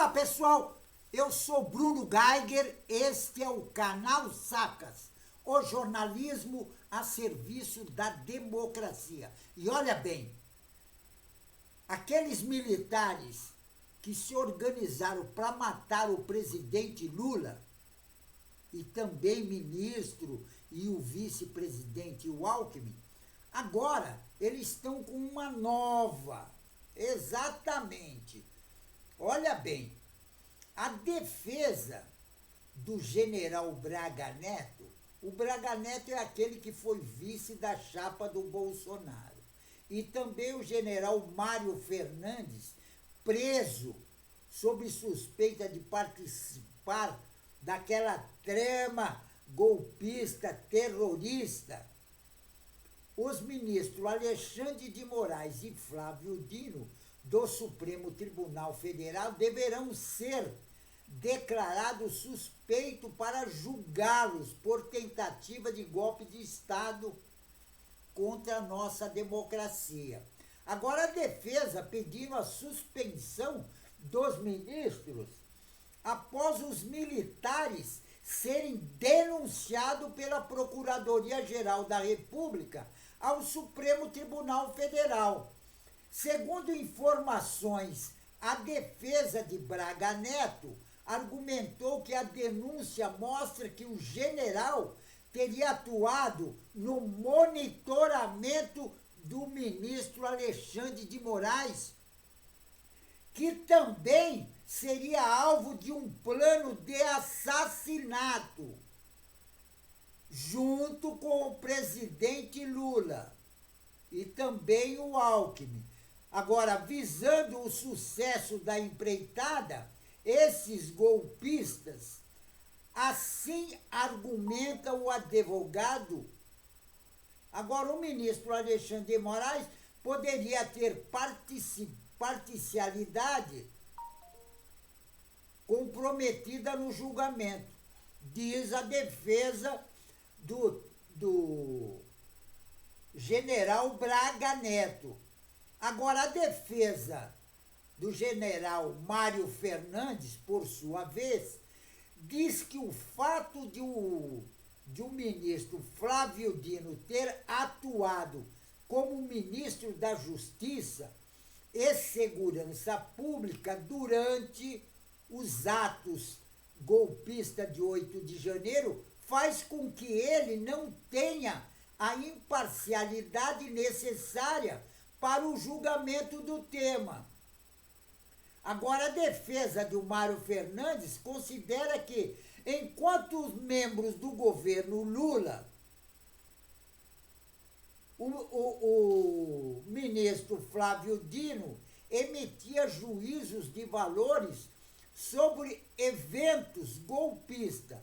Fala pessoal, eu sou Bruno Geiger, este é o canal Sacas, o jornalismo a serviço da democracia. E olha bem, aqueles militares que se organizaram para matar o presidente Lula e também ministro e o vice-presidente o Alckmin, agora eles estão com uma nova, exatamente. Olha bem, a defesa do general Braga Neto, o Braga Neto é aquele que foi vice da chapa do Bolsonaro, e também o general Mário Fernandes, preso sob suspeita de participar daquela trama golpista terrorista. Os ministros Alexandre de Moraes e Flávio Dino do Supremo Tribunal Federal deverão ser declarados suspeitos para julgá-los por tentativa de golpe de Estado contra a nossa democracia. Agora, a defesa pedindo a suspensão dos ministros após os militares serem denunciados pela Procuradoria-Geral da República ao Supremo Tribunal Federal. Segundo informações, a defesa de Braga Neto argumentou que a denúncia mostra que o general teria atuado no monitoramento do ministro Alexandre de Moraes, que também seria alvo de um plano de assassinato, junto com o presidente Lula e também o Alckmin. Agora, visando o sucesso da empreitada, esses golpistas, assim argumenta o advogado. Agora, o ministro Alexandre de Moraes poderia ter parcialidade comprometida no julgamento, diz a defesa do general Braga Neto. Agora, a defesa do general Mário Fernandes, por sua vez, diz que o fato de o ministro Flávio Dino ter atuado como ministro da Justiça e Segurança Pública durante os atos golpistas de 8 de janeiro faz com que ele não tenha a imparcialidade necessária para o julgamento do tema. Agora, a defesa do Mário Fernandes considera que, enquanto os membros do governo Lula, o ministro Flávio Dino emitia juízos de valores sobre eventos golpistas,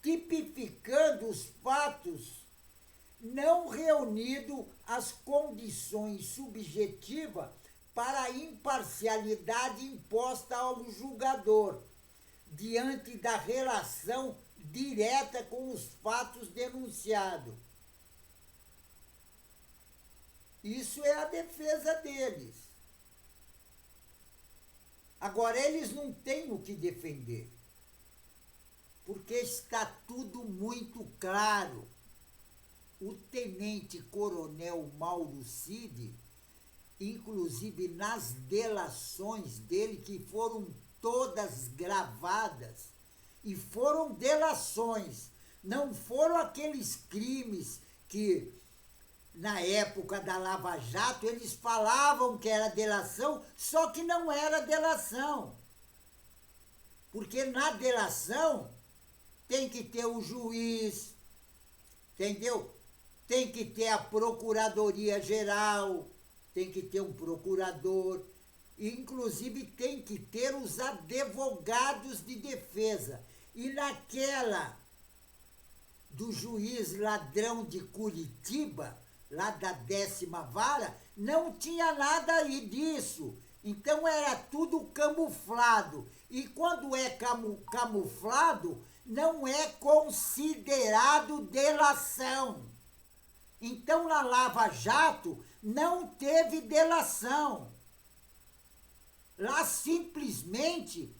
tipificando os fatos não reunindo as condições subjetivas para a imparcialidade imposta ao julgador, diante da relação direta com os fatos denunciados. Isso é a defesa deles. Agora, eles não têm o que defender, porque está tudo muito claro. O tenente-coronel Mauro Cid, inclusive nas delações dele, que foram todas gravadas, e foram delações, não foram aqueles crimes que, na época da Lava Jato, eles falavam que era delação, só que não era delação. Porque na delação tem que ter o juiz, entendeu? Tem que ter a Procuradoria-Geral, tem que ter um procurador, e inclusive tem que ter os advogados de defesa. E naquela do juiz ladrão de Curitiba, lá da 10ª Vara, não tinha nada aí disso. Então era tudo camuflado. E quando é camuflado, não é considerado delação. Então, na Lava Jato, não teve delação. Lá, simplesmente,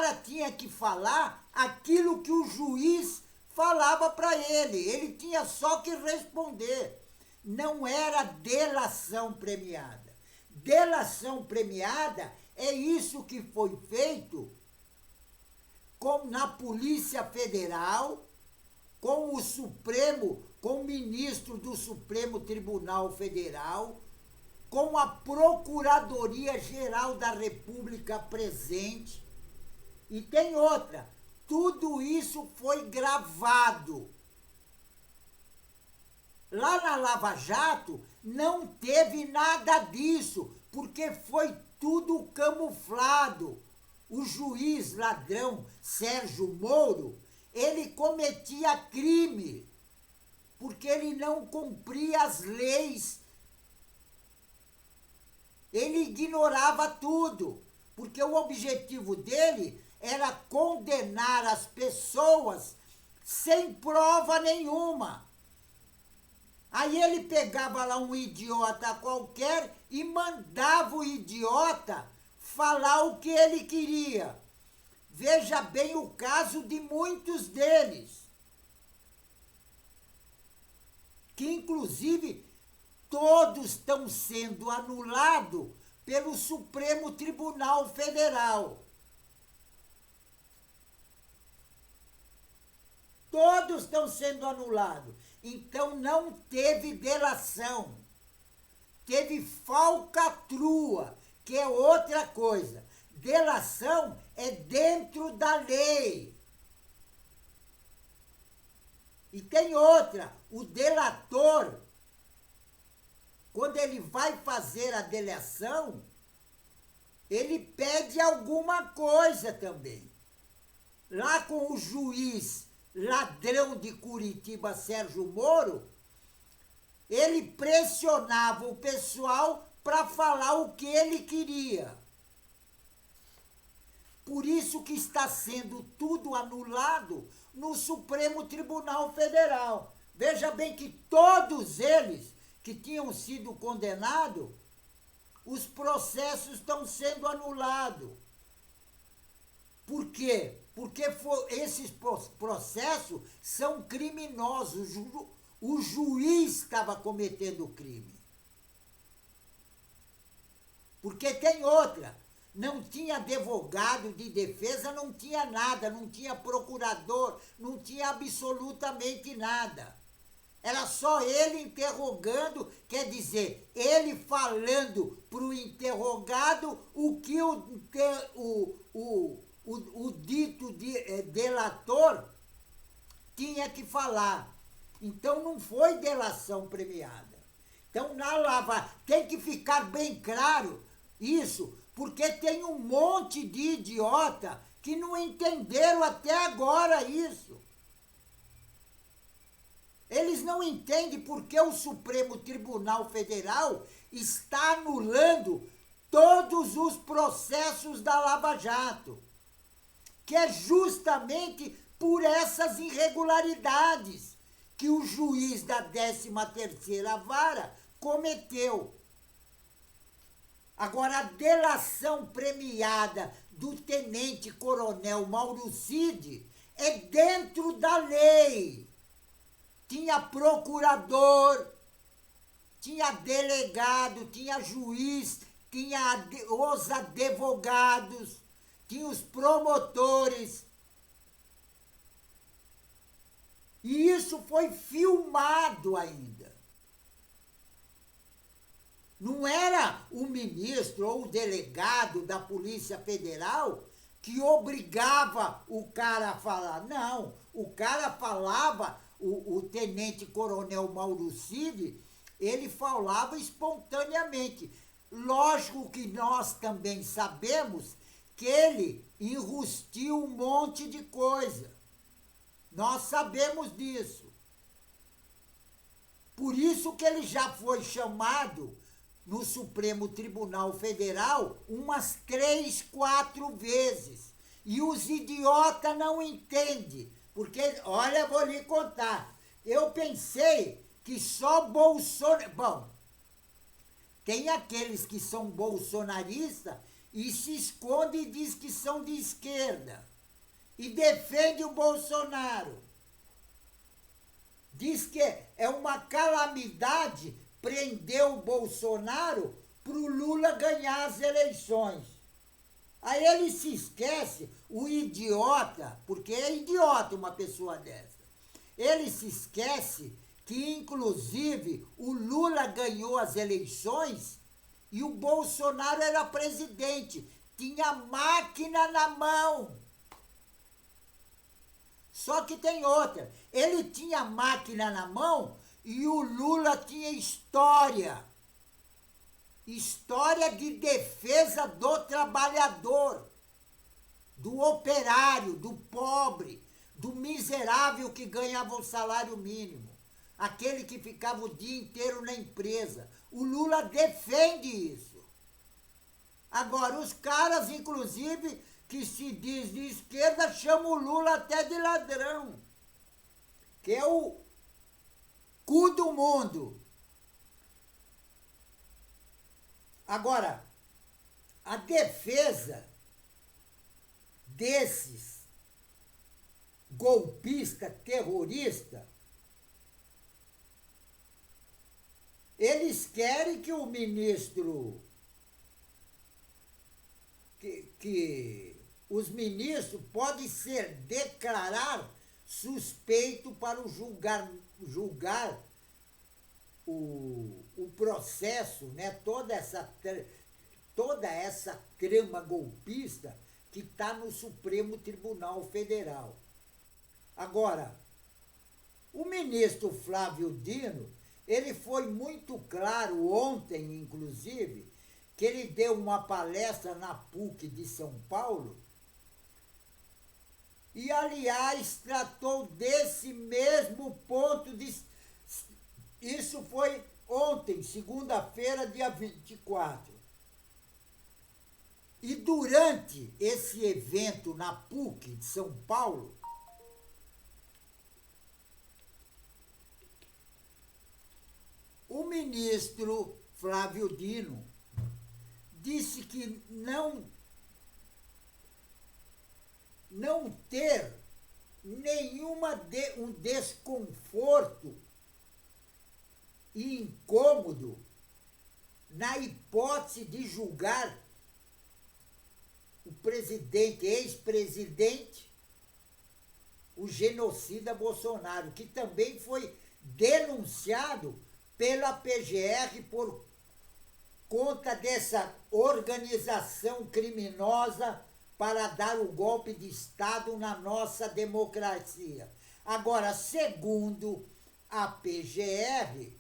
cara tinha que falar aquilo que o juiz falava para ele. Ele tinha só que responder. Não era delação premiada. Delação premiada é isso que foi feito na Polícia Federal, com o Supremo, com o ministro do Supremo Tribunal Federal, com a Procuradoria-Geral da República presente. E tem outra, tudo isso foi gravado. Lá na Lava Jato não teve nada disso, porque foi tudo camuflado. O juiz ladrão Sérgio Moro, ele cometia crime, porque ele não cumpria as leis. Ele ignorava tudo, porque o objetivo dele era condenar as pessoas sem prova nenhuma. Aí ele pegava lá um idiota qualquer e mandava o idiota falar o que ele queria. Veja bem o caso de muitos deles, que inclusive todos estão sendo anulados pelo Supremo Tribunal Federal. Todos estão sendo anulados. Então não teve delação. Teve falcatrua, que é outra coisa. Delação é dentro da lei. E tem outra, o delator, quando ele vai fazer a delação, ele pede alguma coisa também. Lá com o juiz ladrão de Curitiba, Sérgio Moro, ele pressionava o pessoal para falar o que ele queria. Por isso que está sendo tudo anulado no Supremo Tribunal Federal. Veja bem que todos eles que tinham sido condenados, os processos estão sendo anulados. Por quê? Porque esses processos são criminosos. O juiz estava cometendo crime. Porque tem outra. Não tinha advogado de defesa, não tinha nada, não tinha procurador, não tinha absolutamente nada. Era só ele interrogando, quer dizer, ele falando para o interrogado o que o dito delator tinha que falar. Então não foi delação premiada. Então na Lava tem que ficar bem claro isso, porque tem um monte de idiota que não entenderam até agora isso. Eles não entendem porque o Supremo Tribunal Federal está anulando todos os processos da Lava Jato, que é justamente por essas irregularidades que o juiz da 13ª Vara cometeu. Agora, a delação premiada do tenente-coronel Mauro Cid é dentro da lei. Tinha procurador, tinha delegado, tinha juiz, tinha os advogados, tinha os promotores. E isso foi filmado ainda. Não era o ministro ou o delegado da Polícia Federal que obrigava o cara a falar. Não, o cara falava, o tenente-coronel Mauro Cid, ele falava espontaneamente. Lógico que nós também sabemos que ele enrustiu um monte de coisa. Nós sabemos disso. Por isso que ele já foi chamado no Supremo Tribunal Federal umas 3, 4 vezes. E os idiotas não entendem. Porque, olha, vou lhe contar. Eu pensei que só Bolsonaro... Bom, tem aqueles que são bolsonaristas e se esconde e diz que são de esquerda e defende o Bolsonaro. Diz que é uma calamidade prender o Bolsonaro para o Lula ganhar as eleições. Aí ele se esquece, o idiota, porque é idiota uma pessoa dessa, ele se esquece que, inclusive, o Lula ganhou as eleições e o Bolsonaro era presidente, tinha máquina na mão. Só que tem outra, ele tinha máquina na mão e o Lula tinha história. História de defesa do trabalhador, do operário, do pobre, do miserável que ganhava o salário mínimo, aquele que ficava o dia inteiro na empresa. O Lula defende isso. Agora, os caras, inclusive, que se diz de esquerda, chamam o Lula até de ladrão, que é o cu do mundo. Agora, a defesa desses golpistas, terroristas, eles querem que o ministro, que os ministros podem ser declarar suspeito para julgar o processo, né? Toda essa trama golpista que está no Supremo Tribunal Federal. Agora, o ministro Flávio Dino, ele foi muito claro ontem, inclusive, que ele deu uma palestra na PUC de São Paulo e, aliás, tratou desse mesmo ponto de... Isso foi ontem, segunda-feira, dia 24. E durante esse evento na PUC de São Paulo, o ministro Flávio Dino disse que não ter um desconforto e incômodo na hipótese de julgar o presidente, ex-presidente, o genocida Bolsonaro, que também foi denunciado pela PGR por conta dessa organização criminosa para dar o golpe de Estado na nossa democracia. Agora, segundo a PGR,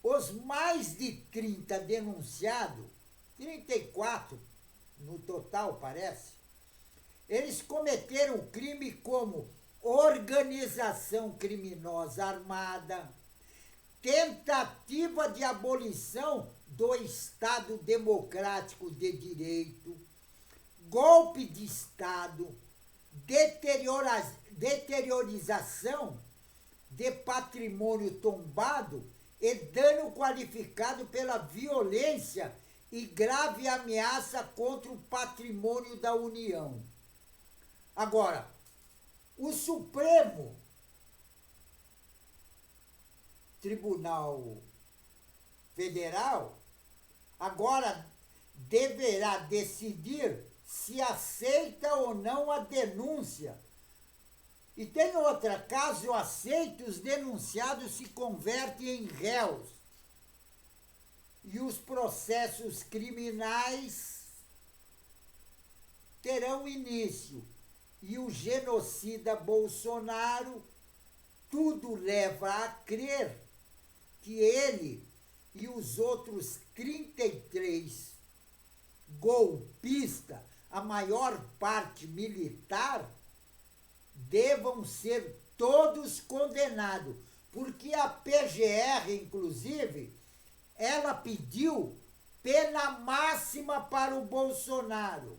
os mais de 30 denunciados, 34 no total, parece, eles cometeram crime como organização criminosa armada, tentativa de abolição do Estado Democrático de Direito, golpe de Estado, deteriorização de patrimônio tombado e dano qualificado pela violência e grave ameaça contra o patrimônio da União. Agora, o Supremo Tribunal Federal agora deverá decidir se aceita ou não a denúncia. E tem outra, caso aceite, os denunciados se convertem em réus. E os processos criminais terão início. E o genocida Bolsonaro, tudo leva a crer que ele e os outros 33 golpistas, a maior parte militar, devam ser todos condenados, porque a PGR, inclusive, ela pediu pena máxima para o Bolsonaro.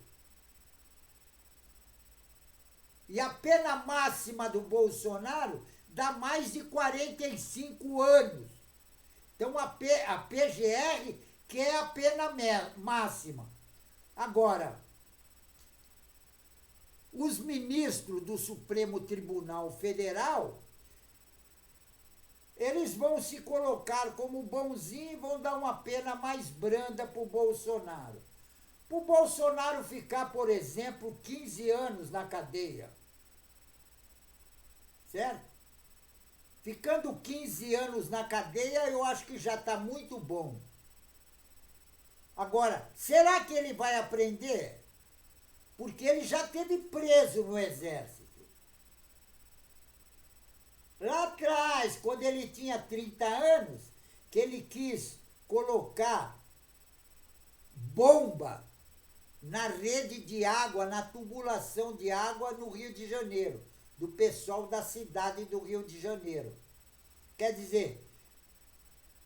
E a pena máxima do Bolsonaro dá mais de 45 anos. Então a PGR quer a pena máxima. Agora, os ministros do Supremo Tribunal Federal, eles vão se colocar como bonzinhos e vão dar uma pena mais branda para o Bolsonaro. Para o Bolsonaro ficar, por exemplo, 15 anos na cadeia. Certo? Ficando 15 anos na cadeia, eu acho que já está muito bom. Agora, será que ele vai aprender? Porque ele já esteve preso no exército. Lá atrás, quando ele tinha 30 anos, que ele quis colocar bomba na rede de água, na tubulação de água no Rio de Janeiro, do pessoal da cidade do Rio de Janeiro. Quer dizer,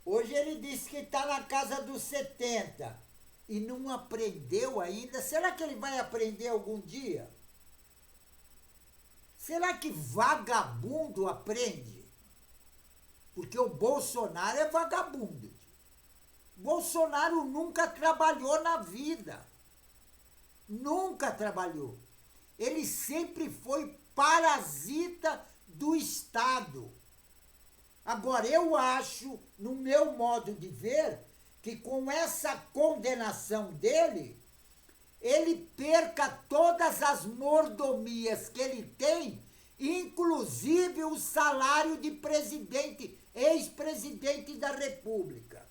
hoje ele disse que está na casa dos 70 e não aprendeu ainda. Será que ele vai aprender algum dia? Será que vagabundo aprende? Porque o Bolsonaro é vagabundo. Bolsonaro nunca trabalhou na vida. Nunca trabalhou. Ele sempre foi parasita do Estado. Agora, eu acho, no meu modo de ver, que com essa condenação dele, ele perca todas as mordomias que ele tem, inclusive o salário de presidente, ex-presidente da República.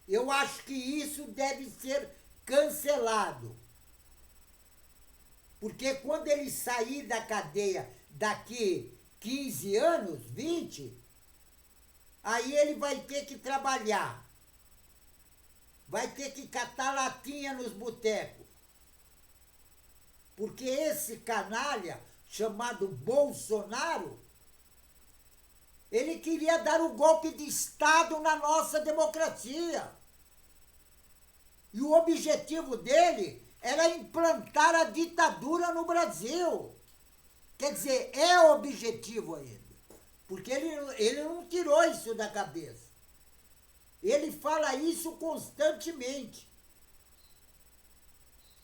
Eu acho que isso deve ser cancelado. Porque quando ele sair da cadeia daqui 15 anos, 20, aí ele vai ter que trabalhar. Vai ter que catar latinha nos botecos. Porque esse canalha, chamado Bolsonaro, ele queria dar o golpe de Estado na nossa democracia. E o objetivo dele era implantar a ditadura no Brasil. Quer dizer, é objetivo ainda. Porque ele não tirou isso da cabeça. Ele fala isso constantemente.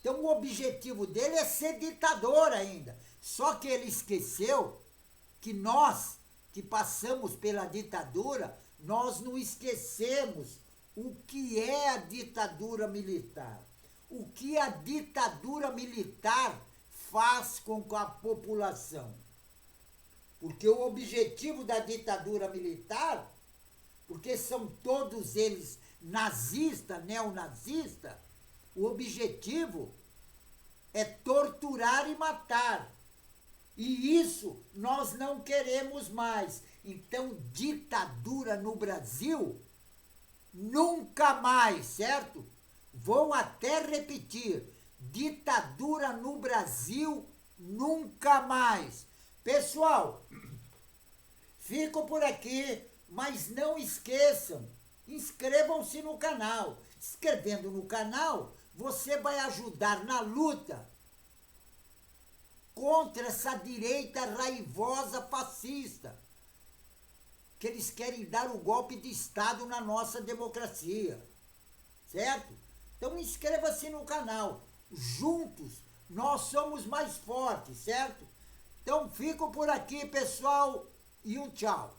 Então, o objetivo dele é ser ditador ainda. Só que ele esqueceu que nós, que passamos pela ditadura, nós não esquecemos o que é a ditadura militar. O que a ditadura militar faz com a população. Porque o objetivo da ditadura militar, porque são todos eles nazistas, neonazistas, o objetivo é torturar e matar. E isso nós não queremos mais. Então, ditadura no Brasil, nunca mais, certo? Vou até repetir, ditadura no Brasil, nunca mais. Pessoal, fico por aqui, mas não esqueçam, inscrevam-se no canal. Inscrevendo no canal, você vai ajudar na luta contra essa direita raivosa fascista, que eles querem dar o golpe de Estado na nossa democracia, certo? Então inscreva-se no canal. Juntos nós somos mais fortes, certo? Então fico por aqui, pessoal, e um tchau.